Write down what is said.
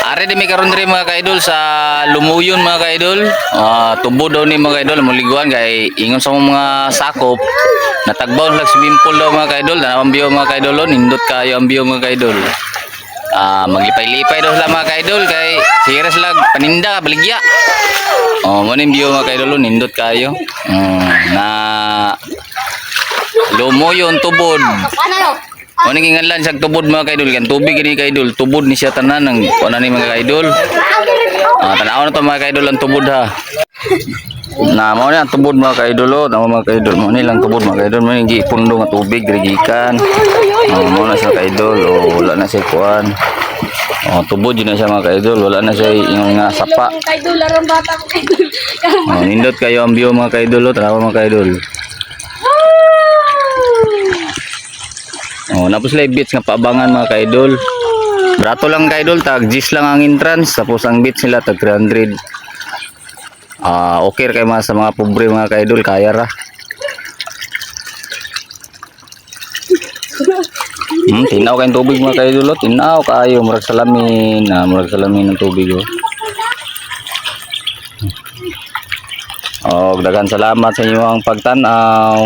Are di may karon diri mga kaidol sa Lumuyon mga kaidol. Tubo daw ni mga kaidol muliguan kay ingon sa mga sakop natagbaw lang swimming pool daw mga kaidol. Ang biyo mga kaidol nindot kayo ang biyo mga kaidol. Maglipay-lipay daw sila mga kaidol kay sira sila paninda baligya. Mo ning biyo mga kaidol nindot kayo. Na Lumuyon tubod. Ano ginganlan sa tubod mga kaidol kan tubig ni kaidol tubod ni siya tanan ng kuno ni mga kaidol. Tanaw na to mga kaidol ang tubod ha. Na mo ni ang tubod mga kaidol na mga kaidol mo ni lang tubod mga kaidol mo ni gipundo nga tubig gigikan. Mo na sa kaidol wala na siya kuan. Tubod yun na siya mga kaidol wala na siya yung nga sapa. Kaidol larang bata ko kaidol. Nindot kayo ang biyo mga kaidol tanaw mga kaidol. Napos lang beach nga paabangan mga kaidol. Brato lang kaidol, tag G's lang ang entrance. Tapos ang beach nila tag 300. Okay kay mga sa mga pobre mga kaidol, kaya ra. Tinaw kayong tubig mga kaidol, tinaw kayo, murag salamin, murag salamin ng tubig dagan salamat sa inyong pagtanaw.